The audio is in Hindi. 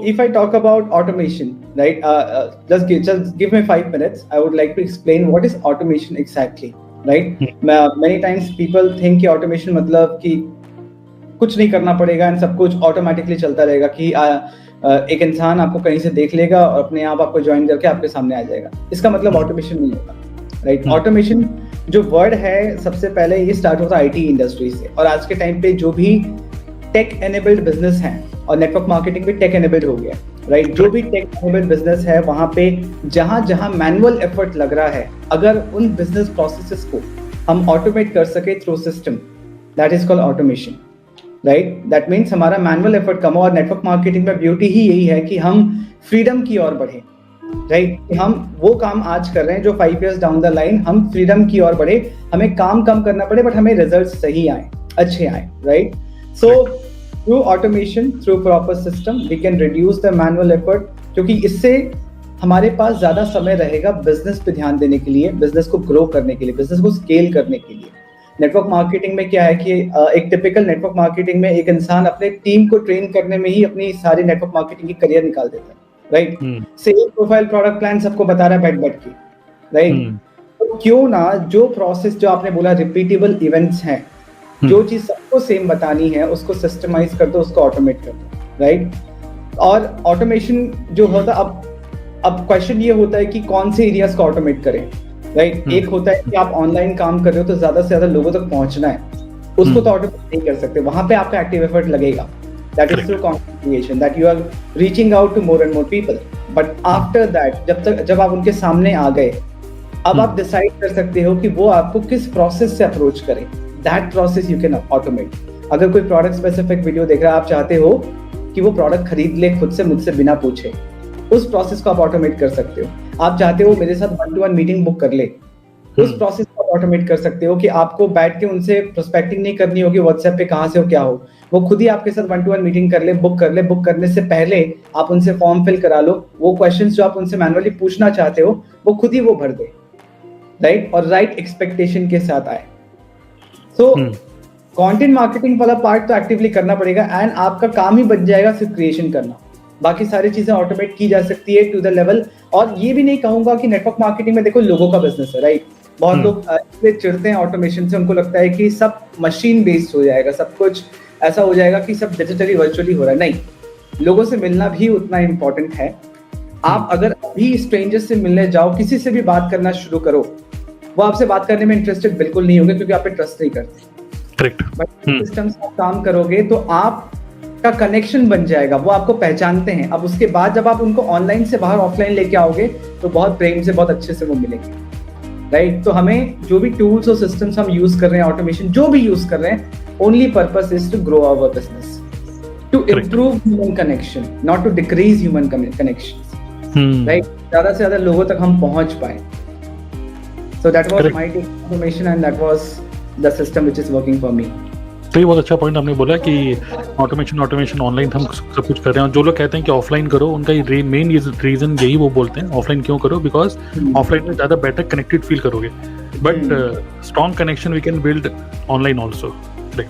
if I talk about automation, right? Just give me 5 minutes. I would like to explain what is automation exactly, right? Many times people think कि automation मतलब कि कुछ नहीं करना पड़ेगा and सब कुछ ऑटोमेटिकली चलता रहेगा कि एक इंसान आपको कहीं से देख लेगा और अपने आप आपको ज्वाइन करके आपके सामने आ जाएगा. इसका मतलब ऑटोमेशन नहीं होगा, राइट? ऑटोमेशन जो वर्ड है सबसे पहले ये स्टार्ट होता है आईटी इंडस्ट्री से, और आज के टाइम पे जो भी टेक एनेबल्ड बिजनेस है, और नेटवर्क मार्केटिंग भी टेक एनेबल्ड हो गया, राइट? जो भी टेक एनेबल्ड बिजनेस है वहां पे जहां जहां मैनुअल एफर्ट लग रहा है, अगर उन बिजनेस प्रोसेसेस को हम ऑटोमेट कर सके through system, that is called automation, right? That means हमारा मैनुअल एफर्ट कम हो. और नेटवर्क मार्केटिंग में ब्यूटी ही यही है कि हम फ्रीडम की ओर बढ़े, राइट? हम वो काम आज कर रहे हैं जो 5 years डाउन द लाइन हम फ्रीडम की ओर बढ़े, हमें काम कम करना पड़े बट हमें रिजल्ट्स सही आए, अच्छे आए, right? So through automation, through proper system we can reduce the manual effort, क्योंकि इससे हमारे पास ज्यादा समय रहेगा बिजनेस पे ध्यान देने के लिए, बिजनेस को ग्रो करने के लिए, बिजनेस को स्केल करने के लिए. नेटवर्क मार्केटिंग में क्या है कि एक टिपिकल नेटवर्क मार्केटिंग में एक इंसान अपने टीम को ट्रेन करने में ही अपनी सारी नेटवर्क मार्केटिंग की करियर निकाल देता है, right? Sales profile, product plan सबको बता रहा है बैठ के, राइट? तो क्यों ना जो प्रोसेस जो आपने बोला रिपीटेबल इवेंट्स हैं, जो चीज सबको सेम बतानी है उसको सिस्टमाइज कर दो, उसको ऑटोमेट कर दो, राइट? और ऑटोमेशन जो होता अब क्वेश्चन ये होता है कि कौन से एरियाज को ऑटोमेट करें, राइट? एक होता है कि आप ऑनलाइन काम कर रहे हो तो ज्यादा से ज्यादा लोगों तक पहुंचना है, उसको तो ऑटोमेट नहीं कर सकते, वहां पे आपका एक्टिव एफर्ट लगेगा. That is through content creation, that you are reaching out to more and more people. But after that, जब आप उनके सामने आ गए, अब आप डिसाइड कर सकते हो कि वो आपको किस प्रोसेस से अप्रोच करें. That process you can automate. अगर कोई प्रोडक्ट स्पेसिफिक वीडियो देख रहा है, आप चाहते हो कि वो प्रोडक्ट खरीद ले खुद से, मुझसे बिना पूछे, उस प्रोसेस को आप ऑटोमेट कर सकते हो. आप चाहते हो मेरे साथ 1-to-1 मीटिंग बुक कर ले, उस प्रोसेस को ऑटोमेट कर सकते हो कि आपको बैठ के उनसे प्रोस्पेक्टिंग नहीं करनी होगी व्हाट्सएप पे कहाँ से हो क्या हो, वो खुद ही आपके साथ 1-to-1 मीटिंग कर ले, बुक करने से पहले आप उनसे फॉर्म फिल करा लो, वो क्वेश्चंस जो आप उनसे मैनुअली पूछना चाहते हो वो खुद ही वो भर दे, राइट? और राइट एक्सपेक्टेशन के साथ आए. सो कंटेंट मार्केटिंग वाला पार्ट तो एक्टिवली करना पड़ेगा, एंड आपका काम ही बच जाएगा सिर्फ क्रिएशन करना. बाकी सारी चीजें ऑटोमेट की जा सकती है टू द लेवल. और ये भी नहीं कहूंगा कि नेटवर्क मार्केटिंग में देखो लोगों का बिजनेस है, राइट? बहुत लोग इसलिए चिढ़ते हैं ऑटोमेशन से, उनको लगता है कि सब मशीन बेस्ड हो जाएगा, सब कुछ ऐसा हो जाएगा कि सब डिजिटली वर्चुअली हो रहा है. नहीं, लोगों से मिलना भी उतना इम्पोर्टेंट है. आप अगर अभी स्ट्रेंजर से मिलने जाओ, किसी से भी बात करना शुरू करो, वो आपसे बात करने में इंटरेस्टेड बिल्कुल नहीं होंगे क्योंकि आप पे ट्रस्ट नहीं करते. करेक्ट. बट सिस्टम से काम करोगे तो आपका कनेक्शन बन जाएगा, वो आपको पहचानते हैं. अब उसके बाद जब आप उनको ऑनलाइन से बाहर ऑफलाइन लेके आओगे तो बहुत प्रेम से, बहुत अच्छे से वो मिलेंगे, राइट? तो हमें जो भी टूल्स और सिस्टम्स हम यूज कर रहे हैं, ऑटोमेशन जो भी यूज कर रहे हैं, only purpose is to grow our business, to improve human connection, not to decrease human connections, right? ज्यादा से ज्यादा लोगों तक हम पहुंच पाए. So that was my tech automation, and that was the system which is working for me. तो ये बहुत अच्छा पॉइंट आपने बोला कि ऑटोमेशन ऑनलाइन हम सब कुछ कर रहे हैं, और जो लोग कहते हैं कि ऑफलाइन करो, उनका मेन रीजन यही वो बोलते हैं ऑफलाइन क्यों करो, बिकॉज ऑफलाइन में ज़्यादा बेटर कनेक्टेड फील करोगे, but strong connection we can build online also, right?